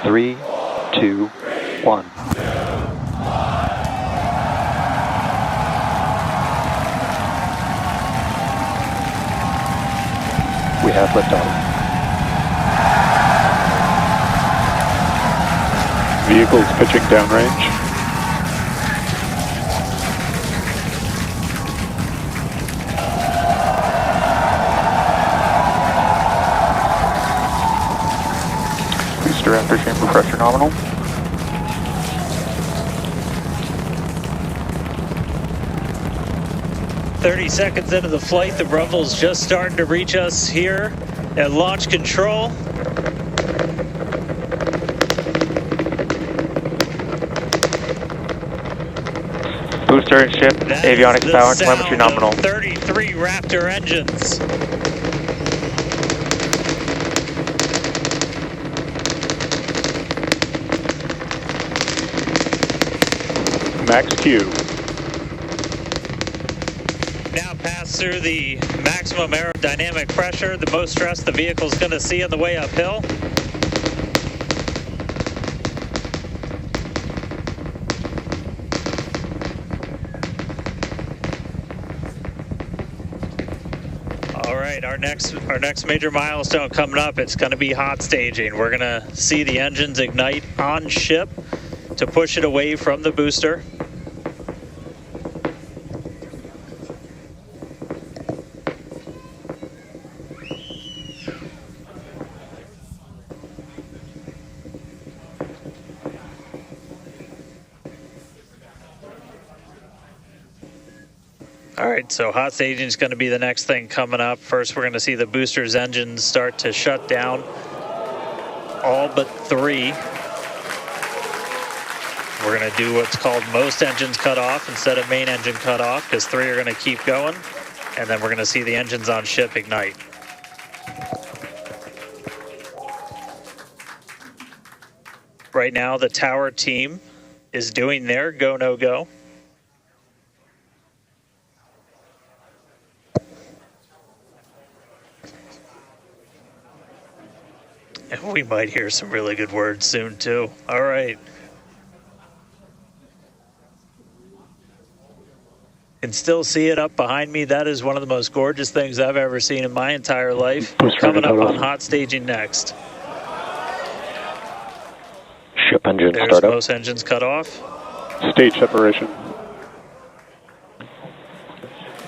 3, 2, 1. We have liftoff. Vehicles pitching downrange. Booster after chamber pressure nominal. "30 seconds into the flight, the rumble's just starting to reach us here at launch control. Booster and ship, avionics power, telemetry nominal. 33 Raptor engines. Max Q. Now pass through the maximum aerodynamic pressure, the most stress the vehicle's going to see on the way uphill. All right, our next major milestone coming up, it's going to be hot staging. We're going to see the engines ignite on ship to push it away from the booster. All right, so hot staging is going to be the next thing coming up. First, we're going to see the booster's engines start to shut down. All but 3. We're going to do what's called most engines cut off instead of main engine cut off, because 3 are going to keep going. And then we're going to see the engines on ship ignite. Right now, the tower team is doing their go, no go. And we might hear some really good words soon, too. All right. Can still see it up behind me. That is one of the most gorgeous things I've ever seen in my entire life. Coming up on hot staging next. Ship engine There's startup. most engines cut off. Stage separation.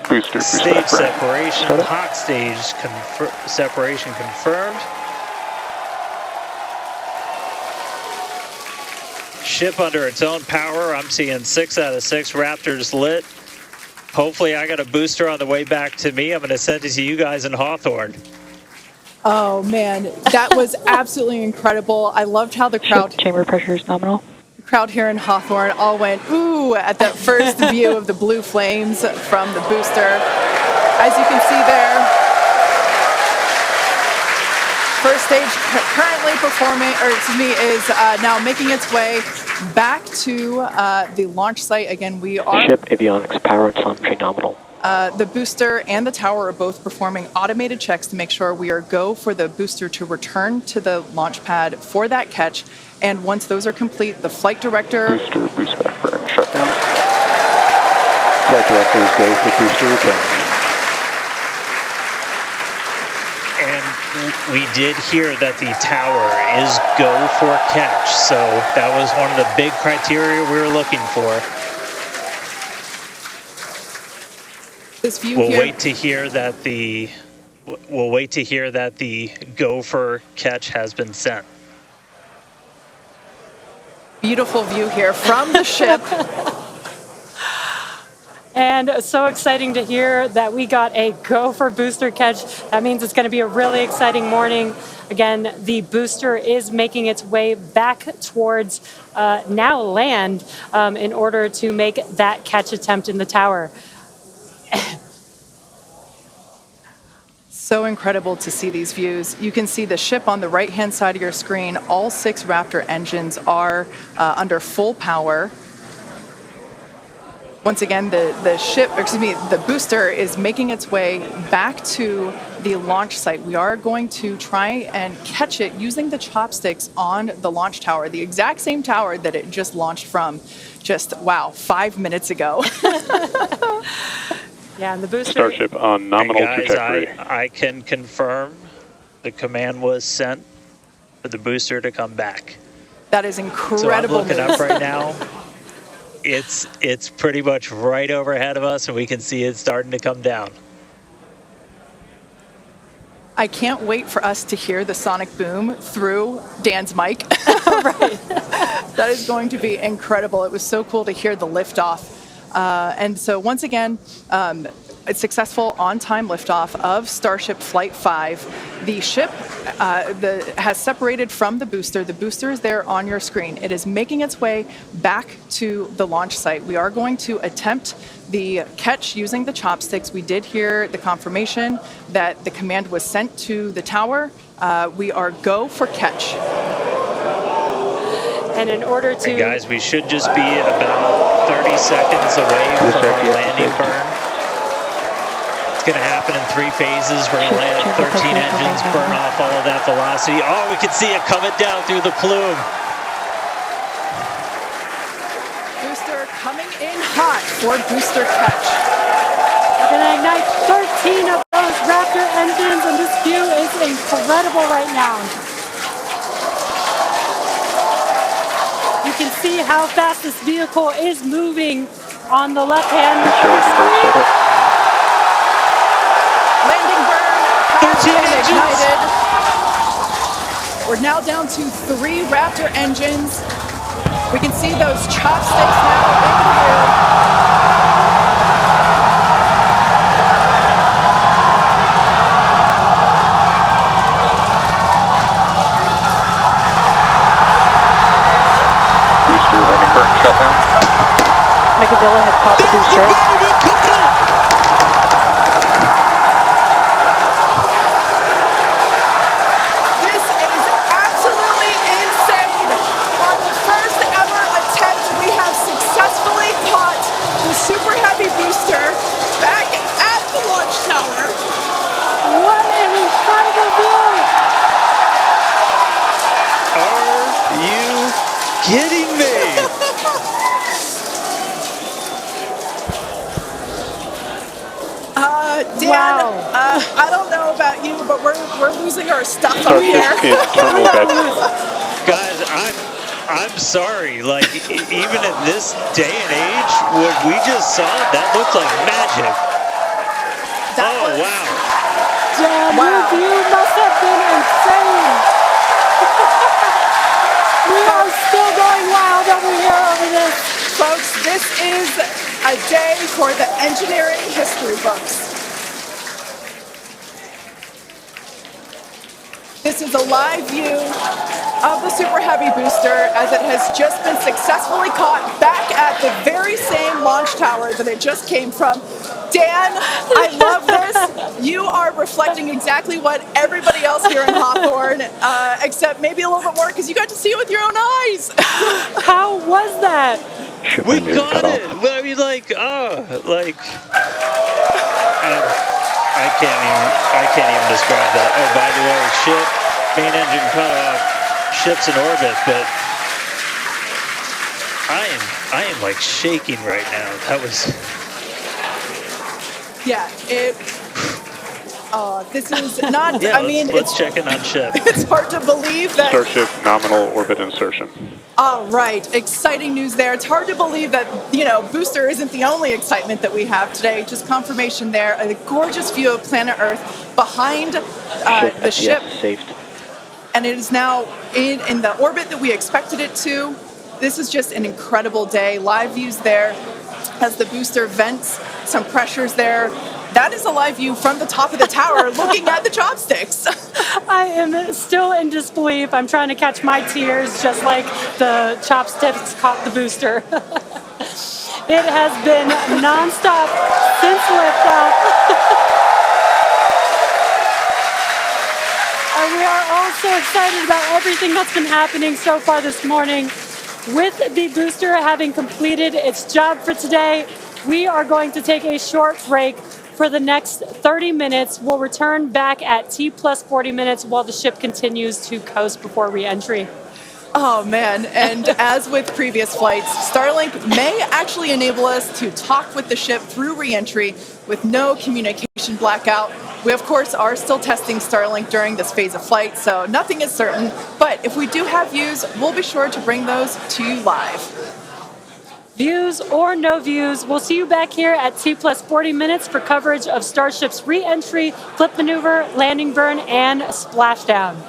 Booster Stage separation. separation. Hot stage separation confirmed. Ship under its own power. I'm seeing 6 out of 6 Raptors lit. Hopefully I got a booster on the way back to me. I'm going to send it to you guys in Hawthorne. Oh man, that was absolutely incredible. I loved how the crowd... Chamber pressure is nominal. The crowd here in Hawthorne all went ooh at that first view of the blue flames from the booster. As you can see there, first stage currently performing, or excuse me, is now making its way back to the launch site. Again, we are... Ship avionics power and telemetry nominal. The booster and the tower are both performing automated checks to make sure we are go for the booster to return to the launch pad for that catch. And once those are complete, the flight director... Boost back burn, shutdown. Flight directors go for booster return. And we did hear that the tower is go for catch. So that was one of the big criteria we were looking for. This view We'll here... wait to hear that the go for catch has been sent. Beautiful view here from the ship. And so exciting to hear that we got a go for booster catch. That means it's going to be a really exciting morning. Again, the booster is making its way back towards now land in order to make that catch attempt in the tower. So incredible to see these views. You can see the ship on the right-hand side of your screen. All 6 Raptor engines are under full power. Once again, the booster is making its way back to the launch site. We are going to try and catch it using the chopsticks on the launch tower, the exact same tower that it just launched from just, 5 minutes ago. Yeah, and the booster... Starship on nominal Guys, trajectory. I can confirm the command was sent for the booster to come back. That is So I'm incredible looking news. up right now. It's pretty much right overhead of us, and we can see it starting to come down. I can't wait for us to hear the sonic boom through Dan's mic. Right. That is going to be incredible. It was so cool to hear the liftoff. And so once again, a successful on-time liftoff of Starship Flight 5. The ship has separated from the booster. The booster is there on your screen. It is making its way back to the launch site. We are going to attempt the catch using the chopsticks. We did hear the confirmation that the command was sent to the tower. We are go for catch. And in order to... And guys, we should just be about 30 seconds away from our landing burn. It's going to happen in 3 phases. We're going to land at 13 engines, burn off all of that velocity. Oh, we can see it coming down through the plume. Booster coming in hot for booster catch. We're going to ignite 13 of those Raptor engines, and this view is incredible right now. You can see how fast this vehicle is moving on the left-hand screen. Landing burn has 13 been engines. ignited. We're now down to 3 Raptor engines. We can see those chopsticks now in view. Current shutdown. Megadilla has caught the booster. This is absolutely insane. On the first ever attempt, we have successfully caught the Super Heavy booster back at the launch tower. What an incredible view! Are you kidding me? Dan, Wow. I don't know about you, but we're losing our stuff up here. Starship in terminal bed. Guys, I'm sorry. Like, even at this day and age, what we just saw, that looked like magic. That Oh, was- wow. Damn, Wow. your view must have been insane! We are still going wild over here over this. Folks, this is a day for the engineering history books. This is a live view of the Super Heavy booster as it has just been successfully caught back at the very same launch tower that it just came from. Dan, I love this. You are reflecting exactly what everybody else here in Hawthorne, except maybe a little bit more because you got to see it with your own eyes. How was that? We got it. Well, I mean, like, I can't even describe that. Oh, by the way, ship, main engine cut off, ship's in orbit, but I am like shaking right now. That was... Yeah, this is not, Yeah, I mean, let's check in on ship. it's hard to believe that. Starship nominal orbit insertion. All right, exciting news there. It's hard to believe that, booster isn't the only excitement that we have today. Just confirmation there. A gorgeous view of planet Earth behind the ship. Saved. And it is now in the orbit that we expected it to. This is just an incredible day. Live views there as the booster vents some pressures there. That is a live view from the top of the tower looking at the chopsticks. I am still in disbelief. I'm trying to catch my tears just like the chopsticks caught the booster. It has been nonstop since liftoff. And we are all so excited about everything that's been happening so far this morning. With the booster having completed its job for today, we are going to take a short break for the next 30 minutes. We'll return back at T plus 40 minutes while the ship continues to coast before re-entry. Oh man, and as with previous flights, Starlink may actually enable us to talk with the ship through re-entry with no communication blackout. We of course are still testing Starlink during this phase of flight, so nothing is certain, but if we do have views, we'll be sure to bring those to you live. Views or no views, we'll see you back here at T plus 40 minutes for coverage of Starship's re-entry, flip maneuver, landing burn, and splashdown.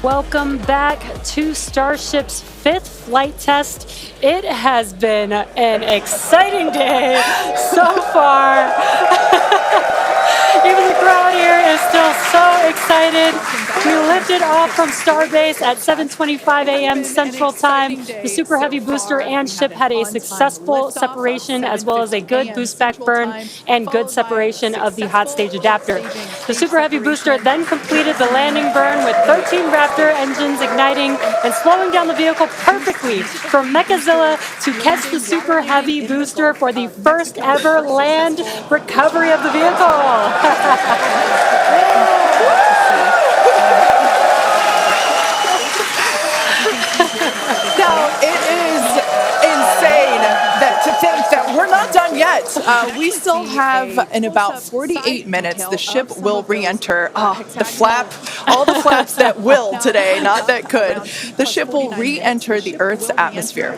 Welcome back to Starship's 5th flight test. It has been an exciting day so far. Even the crowd here is still so excited. We lifted off from Starbase at 7:25 a.m. Central Time. The Super Heavy booster and ship had a successful separation as well as a good boost back burn and good separation of the hot stage adapter. The Super Heavy booster then completed the landing burn with 13 Raptor engines igniting and slowing down the vehicle perfectly for Mechazilla to catch the Super Heavy booster for the first ever land recovery of the vehicle. Now, it is insane to think that we're not done yet. We still have, in about 48 minutes, the ship will re-enter. The flap, all the flaps that will today, not that could. The ship will re-enter the Earth's atmosphere.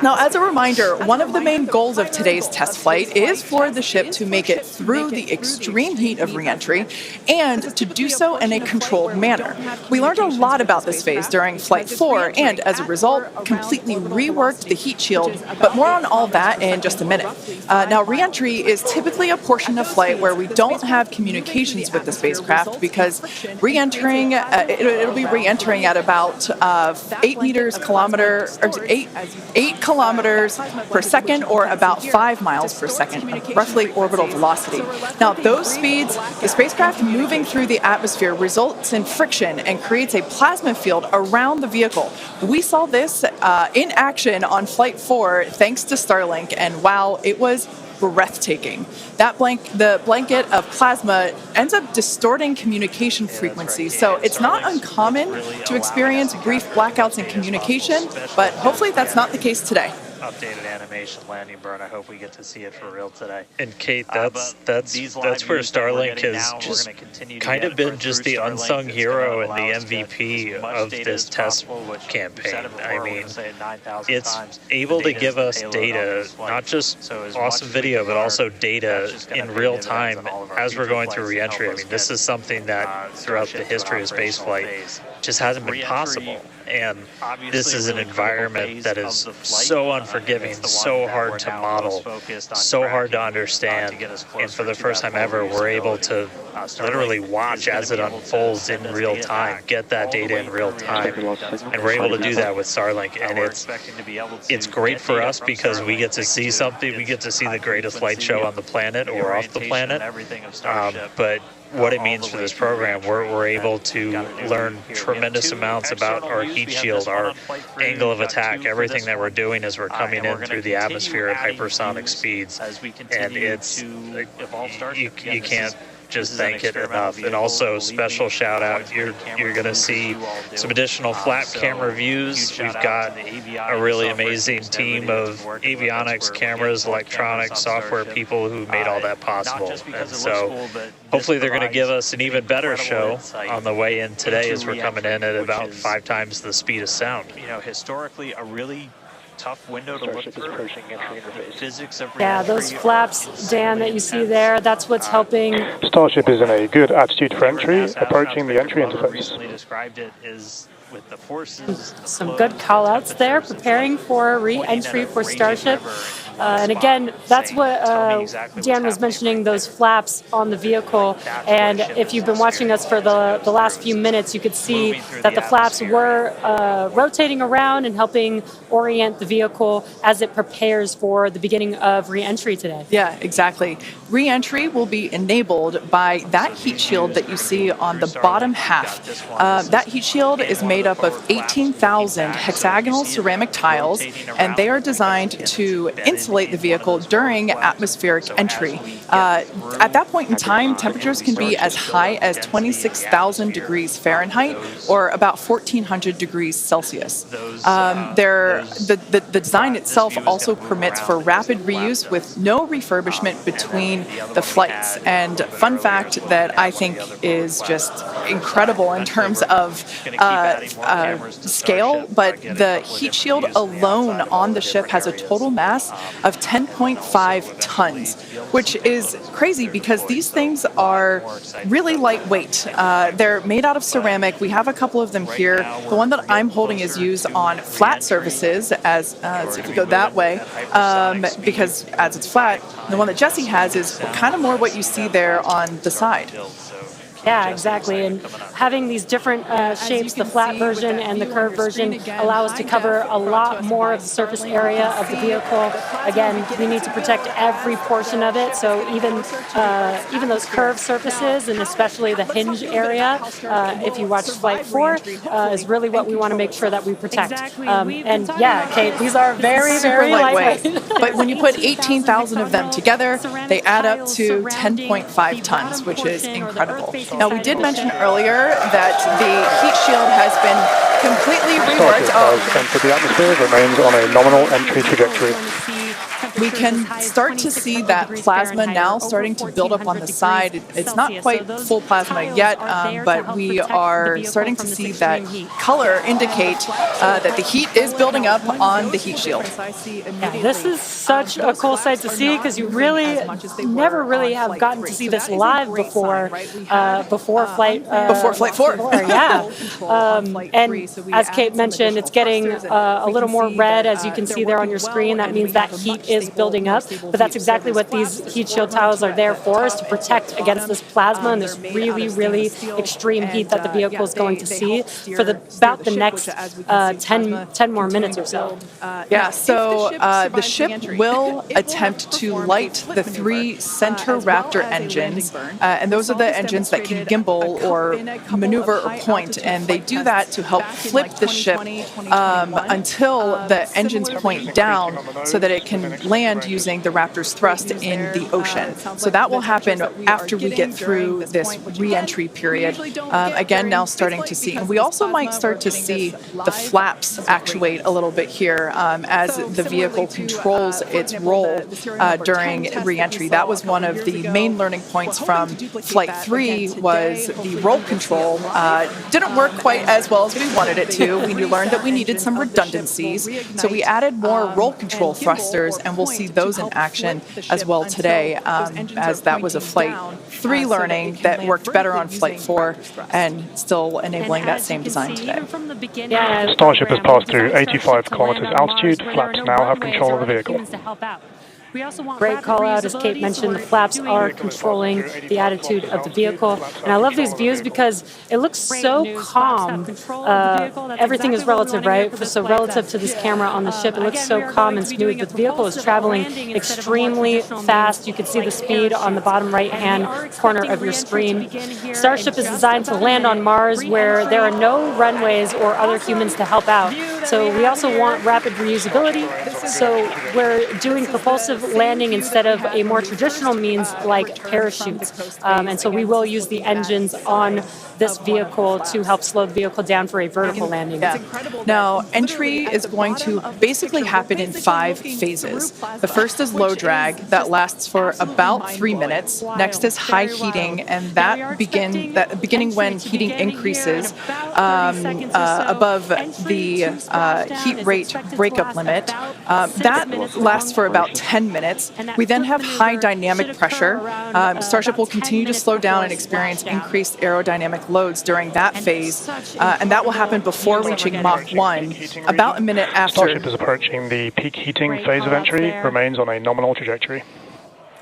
Now, as a reminder, one of the main goals of today's test flight is for the ship to make it through the extreme heat of re-entry and to do so in a controlled manner. We learned a lot about this phase during Flight 4 and, as a result, completely reworked the heat shield, but more on all that in just a minute. Now, re-entry is typically a portion of flight where we don't have communications with the spacecraft because re-entering, it'll be re-entering at about 8 kilometers per second, or about 5 miles per second, roughly orbital velocity. Now, those speeds, the spacecraft moving through the atmosphere results in friction and creates a plasma field around the vehicle. We saw this in action on Flight 4 thanks to Starlink, and wow, it was breathtaking. The blanket of plasma ends up distorting communication frequencies, so it's not uncommon to experience brief blackouts in communication, but hopefully that's not the case today. Updated animation landing burn. I hope we get to see it for real today. And Kate, that's where Starlink has just kind of been just the unsung hero and the MVP of this test campaign. I mean, it's able to give us data, not just awesome video, but also data in real time as we're going through reentry. I mean, this is something that throughout the history of spaceflight just hasn't been possible. And this is an environment that is so unforgiving, so hard to model, so hard to understand. And for the first time ever, we're able to literally watch as it unfolds in real time, get that data in real time. And we're able to do that with Starlink. And it's great for us because we get to see something. We get to see the greatest light show on the planet or off the planet. But what it means for this program. We're able to learn tremendous amounts about our heat shield, our angle of attack, everything that we're doing as we're coming in through the atmosphere at hypersonic speeds. And it's, you can't just thank it enough. And also special shout out, you're going to see some additional flat camera views. We've got a really amazing team of avionics, cameras, electronics, software people who made all that possible. And so hopefully they're going to give us an even better show on the way in today as we're coming in at about 5 times the speed of sound. You know, historically a really tough window to look through. Physics of Yeah, those flaps, Dan, that you see there, that's what's helping. Starship is in a good attitude for entry, approaching the entry interface. Described it as with the forces. Some good call-outs there, preparing for re-entry for Starship. And again, that's what Dan was mentioning, those flaps on the vehicle. And if you've been watching us for the last few minutes, you could see that the flaps were rotating around and helping orient the vehicle as it prepares for the beginning of re-entry today. Yeah, exactly. Re-entry will be enabled by that heat shield that you see on the bottom half. That heat shield is made up of 18,000 hexagonal ceramic tiles, and they are designed to insulate the vehicle during atmospheric entry. At that point in time, temperatures can be as high as 26,000 degrees Fahrenheit or about 1,400 degrees Celsius. The design itself also permits for rapid reuse with no refurbishment between the flights. And fun fact that I think is just incredible in terms of scale, but the heat shield alone on the ship has a total mass of 10.5 tons, which is crazy because these things are really lightweight. They're made out of ceramic. We have a couple of them here. The one that I'm holding is used on flat surfaces, as if you go that way, because as it's flat. The one that Jesse has is kind of more what you see there on the side. Yeah, exactly. And having these different shapes, the flat version and the curved version, allow us to cover a lot more of the surface area of the vehicle. Again, we need to protect every portion of it. So even those curved surfaces, and especially the hinge area, if you watch Flight 4, is really what we want to make sure that we protect. And yeah, Kate, these are very, very lightweight. But when you put 18,000 of them together, they add up to 10.5 tons, which is incredible. Now, we did mention earlier that the heat shield has been completely reworked. Starship has entered the atmosphere, remains on a nominal entry trajectory. We can start to see that plasma now starting to build up on the side. It's not quite full plasma yet, but we are starting to see that color indicate that the heat is building up on the heat shield. Yeah, this is such a cool sight to see because you really never really have gotten to see this live before Flight 4. Yeah. And as Kate mentioned, it's getting a little more red, as you can see there on your screen. That means that heat is building up, but that's exactly what these heat shield tiles are there for, is to protect against this plasma and this really, really extreme heat that the vehicle is going to see for about the next 10 more minutes or so. Yeah, so the ship will attempt to light the 3 center Raptor engines, and those are the engines that can gimbal or maneuver or point, and they do that to help flip the ship until the engines point down so that it can land using the Raptor's thrust in the ocean. So that will happen after we get through this re-entry period. Again, now starting to see. And we also might start to see the flaps actuate a little bit here as the vehicle controls its roll during re-entry. That was one of the main learning points from Flight 3 was the roll control. Didn't work quite as well as we wanted it to. We learned that we needed some redundancies. So we added more roll control thrusters, and we'll see those in action as well today, as that was a Flight 3 learning that worked better on Flight 4 and still enabling that same design today. Starship has passed through 85 kilometers altitude. Flaps now have control of the vehicle. Great call out, as Kate mentioned, the flaps are controlling the attitude of the vehicle. And I love these views because it looks so calm. Everything is relative, right? So relative to this camera on the ship, it looks so calm and smooth, but the vehicle is traveling extremely fast. You can see the speed on the bottom right-hand corner of your screen. Starship is designed to land on Mars where there are no runways or other humans to help out. So we also want rapid reusability. So we're doing propulsive landing instead of a more traditional means like parachutes. And so we will use the engines on this vehicle to help slow the vehicle down for a vertical landing. Yeah. Now, entry is going to basically happen in 5 phases. The first is low drag, that lasts for about 3 minutes. Next is high heating, and that beginning when heating increases above the heat rate breakup limit. That lasts for about 10 minutes. We then have high dynamic pressure. Starship will continue to slow down and experience increased aerodynamic loads during that phase, and that will happen before reaching Mach 1, about a minute after. Starship is approaching the peak heating phase of entry, remains on a nominal trajectory.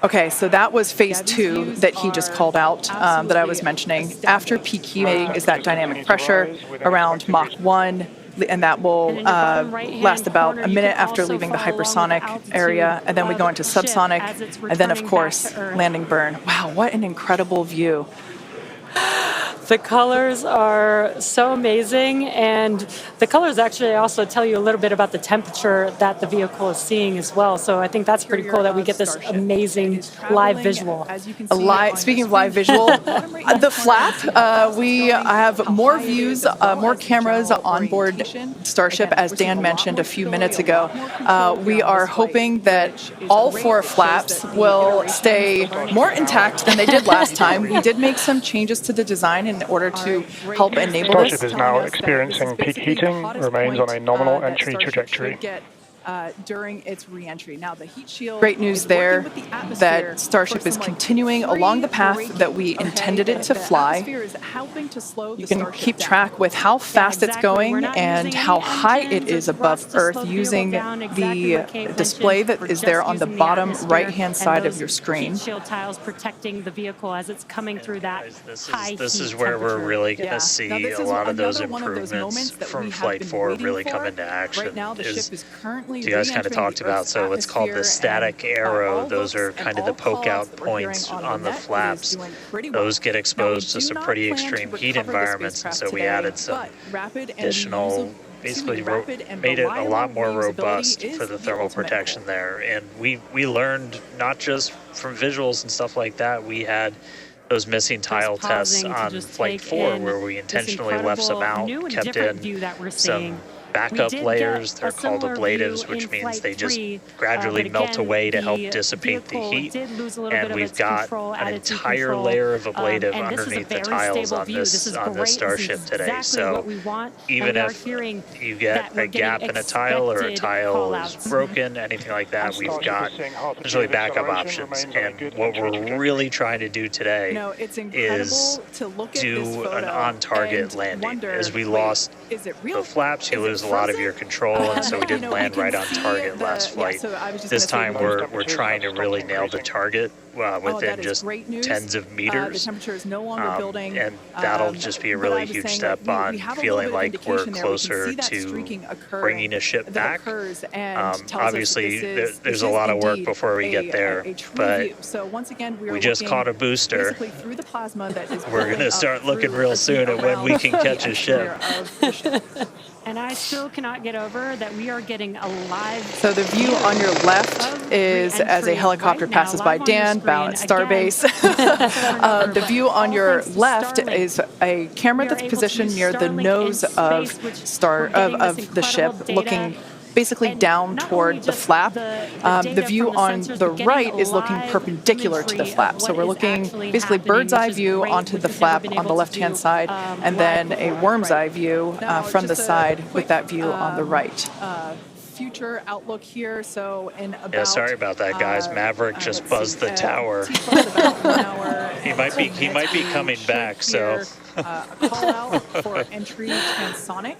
Okay, so that was phase 2 that he just called out, that I was mentioning. After peak heating is that dynamic pressure around Mach 1, and that will last about a minute after leaving the hypersonic area, and then we go into subsonic, and then, of course, landing burn. Wow, what an incredible view. The colors are so amazing, and the colors actually also tell you a little bit about the temperature that the vehicle is seeing as well. So I think that's pretty cool that we get this amazing live visual. Speaking of live visual, the flap, we have more views, more cameras on board Starship, as Dan mentioned a few minutes ago. We are hoping that all 4 flaps will stay more intact than they did last time. We did make some changes to the design in order to help enable Starship this. is now experiencing peak heating, remains on a nominal entry trajectory. During its re-entry. Now, the heat shield. Great news there that Starship is continuing along the path that we intended it to fly. You can keep track with how fast it's going and how high it is above Earth using the display that is there on the bottom right-hand side of your screen. Shield tiles protecting the vehicle as it's coming through that high heat. This is where we're really going to see a lot of those improvements from Flight 4 really come into action. Right now, the ship is currently you guys kind of talked about, so what's called the static arrow, those are kind of the poke out points on the flaps. Those get exposed to some pretty extreme heat environments, and so we added some additional, basically made it a lot more robust for the thermal protection there. And we learned not just from visuals and stuff like that, we had those missing tile tests on Flight 4 where we intentionally left some out, kept in some backup layers. They're called ablatives, which means they just gradually melt away to help dissipate the heat. And we've got an entire layer of ablative underneath the tiles on this Starship today. So even if you get a gap in a tile or a tile is broken, anything like that, we've got essentially backup options. And what we're really trying to do today is do an on-target landing. As we lost the flaps, you lose a lot of your control, and so we didn't land right on target last flight. This time we're trying to really nail the target within just tens of meters, and that'll just be a really huge step on feeling like we're closer to bringing a ship back. Obviously, there's a lot of work before we get there, but we just caught a booster. We're going to start looking real soon at when we can catch a ship. And I still cannot get over that we are getting a live. So the view on your left is as a helicopter passes by Dan, bound at Starbase. The view on your left is a camera that's positioned near the nose of the ship, looking basically down toward the flap. The view on the right is looking perpendicular to the flap. So we're looking basically bird's eye view onto the flap on the left-hand side, and then a worm's eye view from the side with that view on the right. Future outlook here. So in about, yeah, sorry about that, guys. Maverick just buzzed the tower. He might be coming back. So a call out for entry transonic.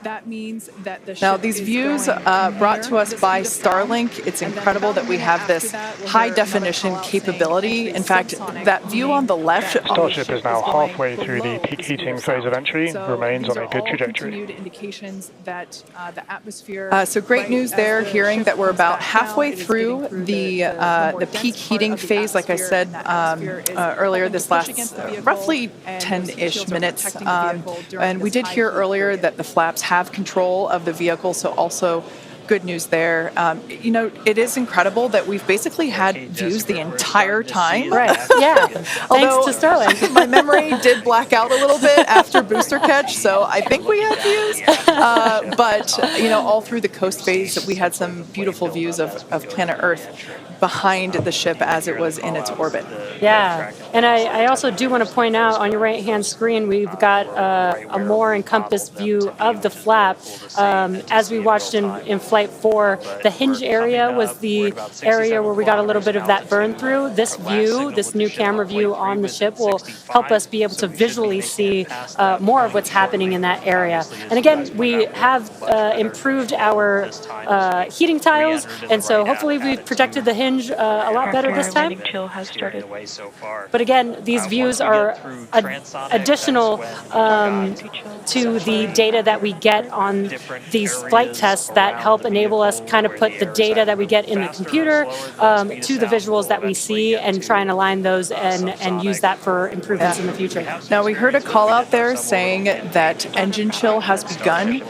That means that the now these views brought to us by Starlink. It's incredible that we have this high definition capability. In fact, that view on the left. Starship is now halfway through the peak heating phase of entry, remains on a good trajectory. Indications that the atmosphere. So great news there, hearing that we're about halfway through the peak heating phase. Like I said earlier, this lasts roughly 10-ish minutes, and we did hear earlier that the flaps have control of the vehicle, so also good news there. You know, it is incredible that we've basically had views the entire time. Right, yeah. Thanks to Starlink. My memory did black out a little bit after booster catch, so I think we had views. But, you know, all through the coast phase, we had some beautiful views of planet Earth behind the ship as it was in its orbit. Yeah, and I also do want to point out on your right-hand screen, we've got a more encompassed view of the flap. As we watched in Flight 4, the hinge area was the area where we got a little bit of that burn through. This view, this new camera view on the ship, will help us be able to visually see more of what's happening in that area. And again, we have improved our heating tiles, and so hopefully we've protected the hinge a lot better this time. But again, these views are additional to the data that we get on these flight tests that help enable us kind of put the data that we get in the computer to the visuals that we see and try and align those and use that for improvements in the future. Now, we heard a call out there saying that engine chill has begun.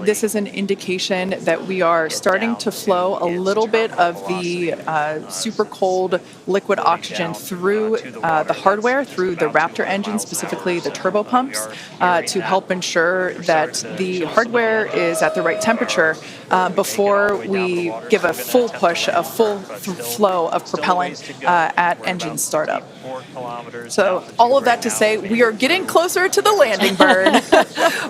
This is an indication that we are starting to flow a little bit of the super cold liquid oxygen through the hardware, through the Raptor engine, specifically the turbo pumps, to help ensure that the hardware is at the right temperature before we give a full push, a full flow of propellant at engine startup. So all of that to say, we are getting closer to the landing burn.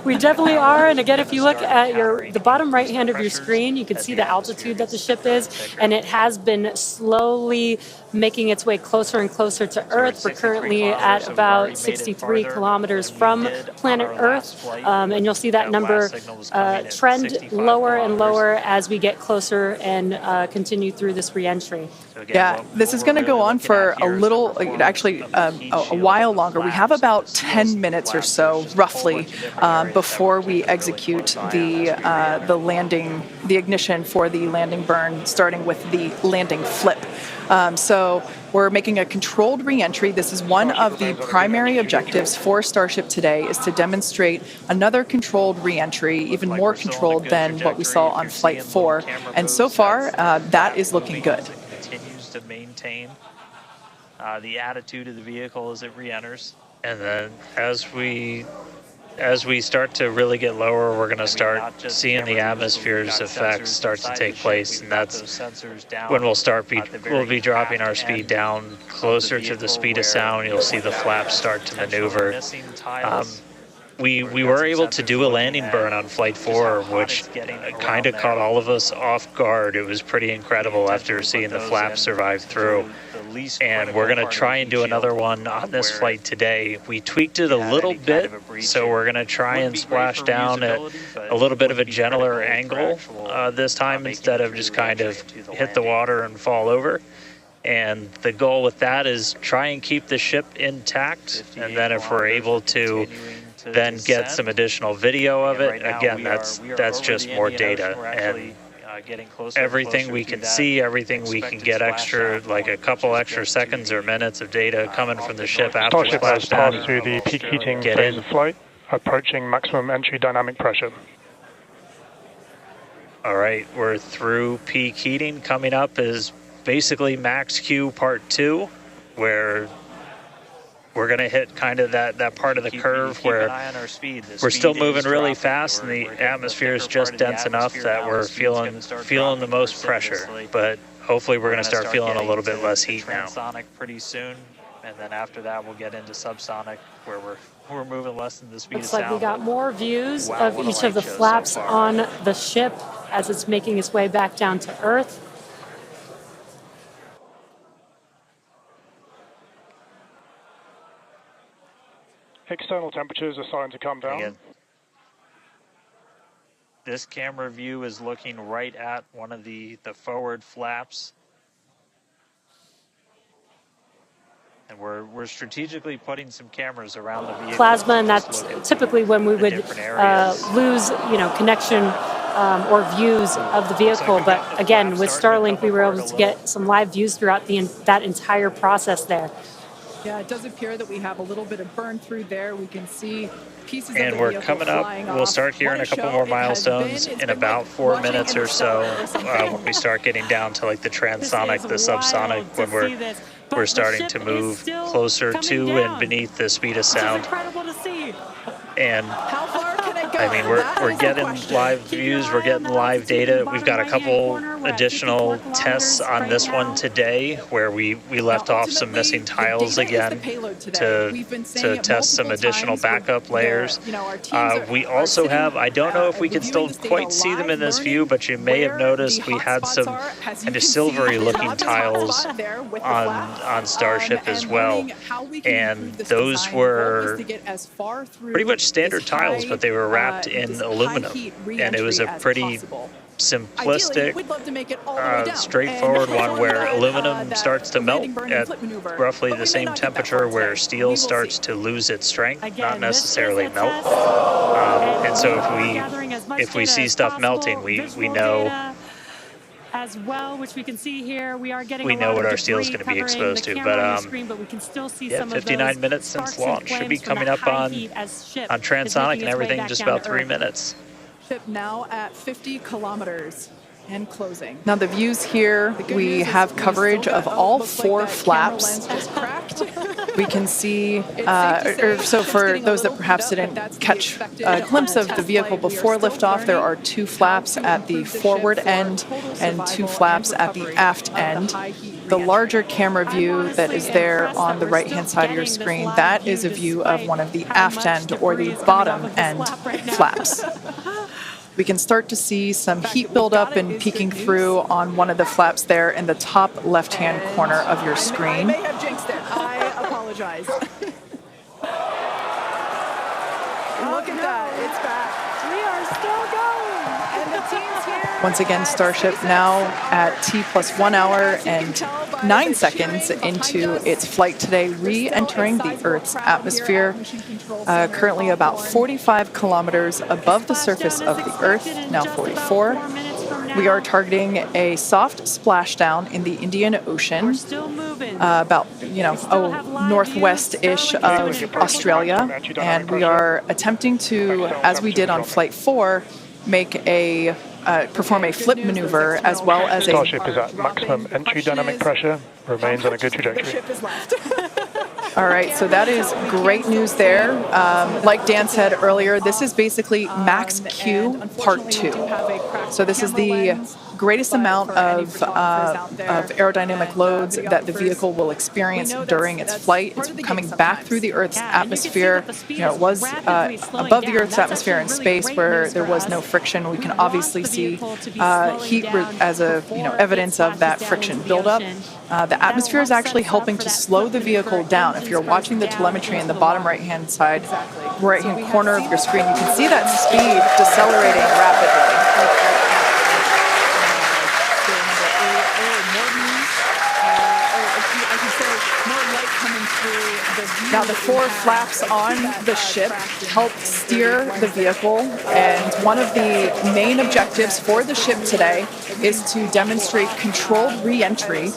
We definitely are, and again, if you look at the bottom right hand of your screen, you can see the altitude that the ship is, and it has been slowly making its way closer and closer to Earth. We're currently at about 63 kilometers from planet Earth, and you'll see that number trend lower and lower as we get closer and continue through this re-entry. Yeah, this is going to go on for a little, actually a while longer. We have about 10 minutes or so, roughly, before we execute the landing, the ignition for the landing burn, starting with the landing flip. So we're making a controlled re-entry. This is one of the primary objectives for Starship today, is to demonstrate another controlled re-entry, even more controlled than what we saw on Flight 4. And so far, that is looking good. Continues to maintain the attitude of the vehicle as it re-enters. And then as we start to really get lower, we're going to start seeing the atmosphere's effects start to take place, and that's when we'll be dropping our speed down closer to the speed of sound. You'll see the flaps start to maneuver. We were able to do a landing burn on Flight 4, which kind of caught all of us off guard. It was pretty incredible after seeing the flaps survive through. And we're going to try and do another one on this flight today. We tweaked it a little bit, so we're going to try and splash down at a little bit of a gentler angle this time, instead of just kind of hit the water and fall over. And the goal with that is try and keep the ship intact, and then if we're able to then get some additional video of it, again, that's just more data. And everything we can see, everything we can get extra, like a couple extra seconds or minutes of data coming from the ship after Starship has splashdown. passed through the peak heating phase of flight, approaching maximum entry dynamic pressure. All right, we're through peak heating. Coming up is basically max Q part 2, where we're going to hit kind of that part of the curve where we're still moving really fast, and the atmosphere is just dense enough that we're feeling the most pressure. But hopefully we're going to start feeling a little bit less heat now. Transonic pretty soon, and then after that we'll get into subsonic, where we're moving less than the speed of sound. Looks like we got more views of each of the flaps on the ship as it's making its way back down to Earth. External temperatures are starting to come down. This camera view is looking right at one of the forward flaps. And we're strategically putting some cameras around the vehicle. Plasma, and that's typically when we would lose, connection or views of the vehicle. But again, with Starlink, we were able to get some live views throughout that entire process there. Yeah, it does appear that we have a little bit of burn through there. We can see pieces and of the we're coming up. We'll start hearing a couple more milestones in about 4 minutes or so when we start getting down to like the transonic, the subsonic, when we're starting to move closer to and beneath the speed of sound. And how far can it go? I mean, we're getting live views, we're getting live data. We've got a couple additional tests on this one today where we left off some missing tiles again to test some additional backup layers. We also have, I don't know if we can still quite see them in this view, but you may have noticed we had some kind of silvery looking tiles on Starship as well. And those were pretty much standard tiles, but they were wrapped in aluminum, and it was a pretty simplistic, straightforward one where aluminum starts to melt at roughly the same temperature where steel starts to lose its strength, not necessarily melt. And so if we see stuff melting, we know as well, which we can see here. We are getting we know what our steel is going to be exposed to, but we can still see yeah, some 59 minutes since launch. Should be coming up on transonic and everything just about 3 minutes. Ship now at 50 kilometers and closing. Now the views here, we have coverage of all 4 flaps. We can see, so for those that perhaps didn't catch a glimpse of the vehicle before liftoff, there are 2 flaps at the forward end and 2 flaps at the aft end. The larger camera view that is there on the right-hand side of your screen, that is a view of one of the aft end or the bottom end flaps. We can start to see some heat buildup and peeking through on one of the flaps there in the top left-hand corner of your screen. I may have jinxed it. I apologize. Look at that. It's back. We are still going. And the team's here. Once again, Starship now at T+1 hour and 9 seconds into its flight today, re-entering the Earth's atmosphere, currently about 45 kilometers above the surface of the Earth, now 44. We are targeting a soft splashdown in the Indian Ocean, about, northwest-ish of Australia, and we are attempting to, as we did on Flight 4, perform a flip maneuver as well as a... Starship is at maximum entry dynamic pressure, remains on a good trajectory. All right, so that is great news there. Like Dan said earlier, this is basically max Q part 2. So this is the greatest amount of aerodynamic loads that the vehicle will experience during its flight. It's coming back through the Earth's atmosphere. It was above the Earth's atmosphere in space where there was no friction. We can obviously see heat as evidence of that friction buildup. The atmosphere is actually helping to slow the vehicle down. If you're watching the telemetry in the bottom right-hand side, right-hand corner of your screen, you can see that speed decelerating rapidly. Now the 4 flaps on the ship help steer the vehicle, and one of the main objectives for the ship today is to demonstrate controlled re-entry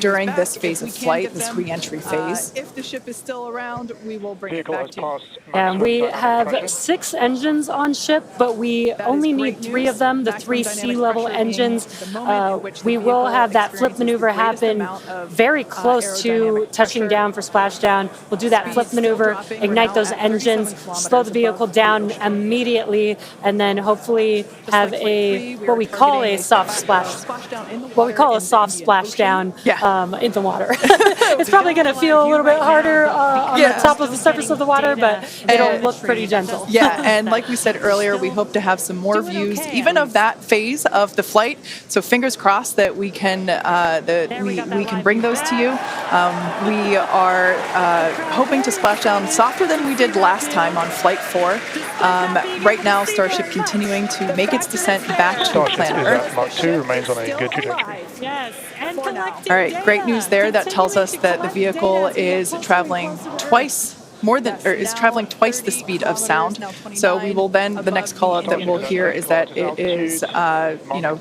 during this phase of flight, this re-entry phase. If the ship is still around, we will bring it back to you. And we have 6 engines on ship, but we only need 3 of them, the 3 sea-level engines. We will have that flip maneuver happen very close to touching down for splashdown. We'll do that flip maneuver, ignite those engines, slow the vehicle down immediately, and then hopefully have what we call a soft splashdown in the water. It's probably going to feel a little bit harder on the top of the surface of the water, but it'll look pretty gentle. Yeah, and like we said earlier, we hope to have some more views, even of that phase of the flight. So fingers crossed that we can bring those to you. We are are hoping to splash down softer than we did last time on Flight 4. Right now, Starship continuing to make its descent back to Starship planet is Earth. at Mark 2, remains on a good trajectory. Yes, and collecting All right, great news there. That tells us continuing that the vehicle collecting data is as we traveling twice the speed of sound. So we will then, the next call out that we'll hear is that it is,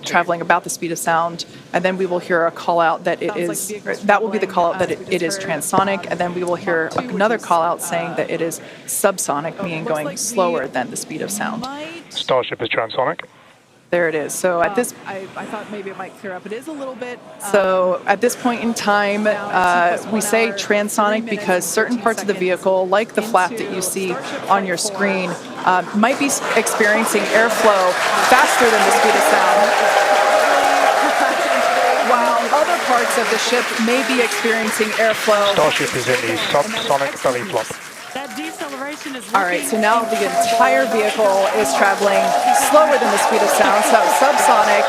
traveling about the speed of sound, and then we will hear a call out that it is, that will be the call out that it is transonic, and then we will hear another call out saying that it is subsonic, meaning going slower than the speed of sound. Starship is transonic. There it is. So at this, I thought maybe it might clear up. It is a little bit. So at this point in time, we say transonic because certain parts of the vehicle, like the flap that you see on your screen, might be experiencing airflow faster than the speed of sound, while other parts of the ship may be experiencing airflow. Starship is in the subsonic belly flop. That deceleration is All right, so now the entire vehicle is traveling slower than the speed of sound, so subsonic.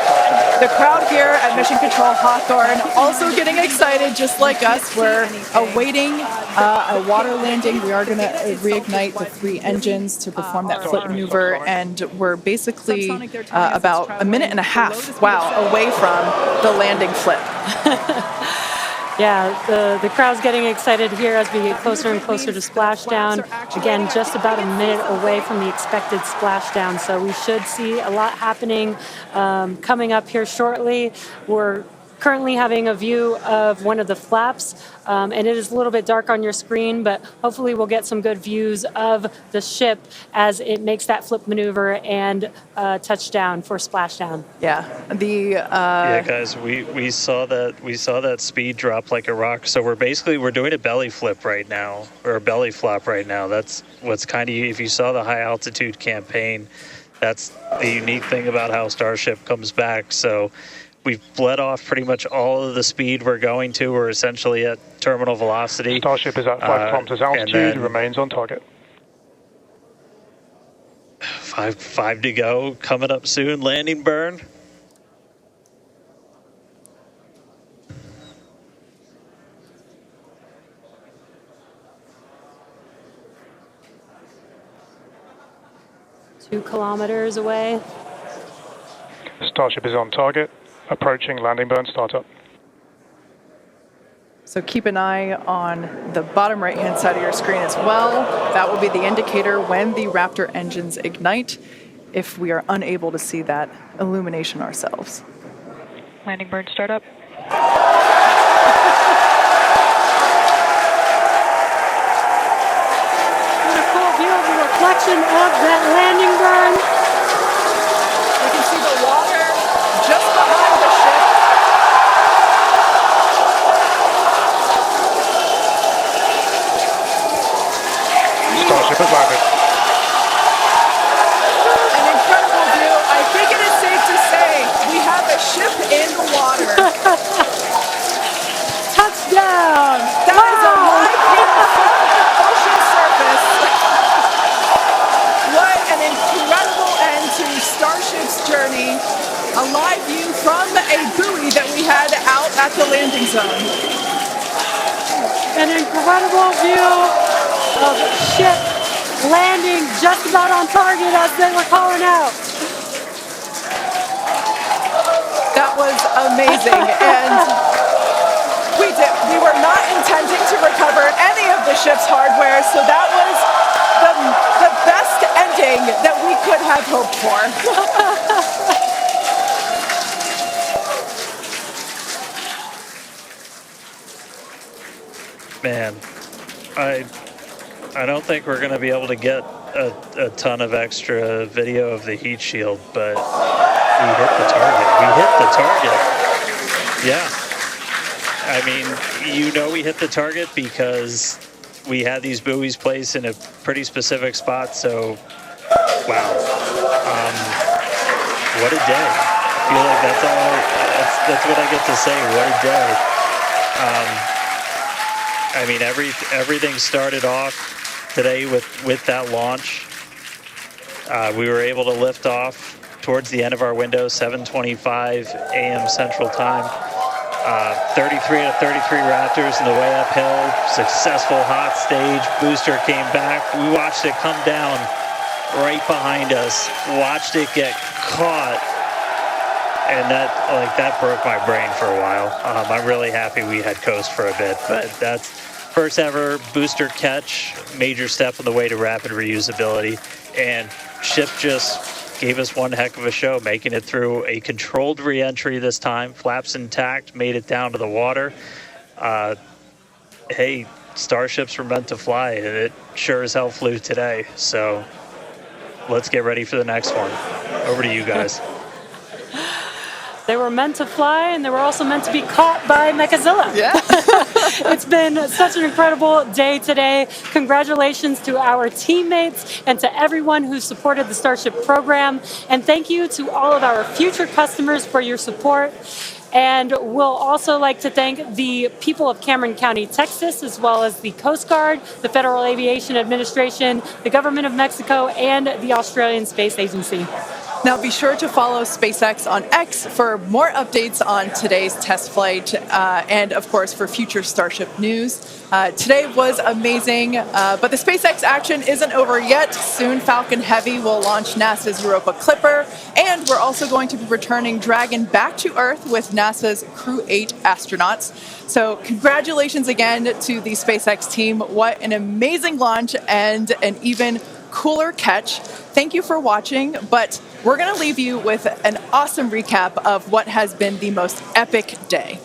The crowd here at Mission Control Hawthorne also getting excited, just like us. We're awaiting a water landing. We are going to reignite the 3 engines to perform that flip maneuver, and we're basically about a minute and a half, away from the landing flip. Yeah, the crowd's getting excited here as we get closer and closer to splashdown. Again, just about a minute away from the expected splashdown, so we should see a lot happening coming up here shortly. We're currently having a view of one of the flaps, and it is a little bit dark on your screen, but hopefully we'll get some good views of the ship as it makes that flip maneuver and touchdown for splashdown. Yeah, yeah, guys, we saw that speed drop like a rock. So we're doing a belly flip right now, or a belly flop right now. That's what's kind of, if you saw the high altitude campaign, that's the unique thing about how Starship comes back. So we've bled off pretty much all of the speed we're going to. We're essentially at terminal velocity. Starship is at 5 kilometers altitude, remains on target. 5 to go, coming up soon, landing burn. Two kilometers away. Starship is on target. Approaching landing burn startup. So keep an eye on the bottom right-hand side of your screen as well. That will be the indicator when the Raptor engines ignite, if we are unable to see that illumination ourselves. Landing burn startup. What a cool view of the reflection of that landing burn. You can see the water just behind the ship. Starship has landed. An incredible view. I think it is safe to say we have a ship in the water. Touchdown! That is a live view from the ocean surface. What an incredible end to Starship's journey. A live view from a buoy that we had out at the landing zone. An incredible view of ship landing just about on target as they were calling out. That was amazing. And we were not intending to recover any of the ship's hardware, so that was the best ending that we could have hoped for. Man, I don't think we're going to be able to get a ton of extra video of the heat shield, but we hit the target. We hit the target. Yeah. I mean, we hit the target because we had these buoys placed in a pretty specific spot, so wow. What a day. I feel like that's what I get to say. What a day. I mean, everything started off today with that launch. We were able to lift off towards the end of our window, 7:25 a.m. Central Time. 33 out of 33 Raptors in the way uphill. Successful hot stage. Booster came back. We watched it come down right behind us. Watched it get caught. And that broke my brain for a while. I'm really happy we had coast for a bit, but that's first ever booster catch, major step on the way to rapid reusability, and ship just gave us one heck of a show, making it through a controlled re-entry this time, flaps intact, made it down to the water. Hey, starships were meant to fly, and it sure as hell flew today, so let's get ready for the next one. Over to you guys. They were meant to fly, and they were also meant to be caught by Mechazilla. Yeah. It's been such an incredible day today. Congratulations to our teammates and to everyone who supported the Starship program. And thank you to all of our future customers for your support. And we'll also like to thank the people of Cameron County, Texas, as well as the Coast Guard, the Federal Aviation Administration, the Government of Mexico, and the Australian Space Agency. Now be sure to follow SpaceX on X for more updates on today's test flight and, of course, for future Starship news. Today was amazing, but the SpaceX action isn't over yet. Soon Falcon Heavy will launch NASA's Europa Clipper, and we're also going to be returning Dragon back to Earth with NASA's Crew 8 astronauts. So congratulations again to the SpaceX team. What an amazing launch and an even cooler catch. Thank you for watching, but we're going to leave you with an awesome recap of what has been the most epic day.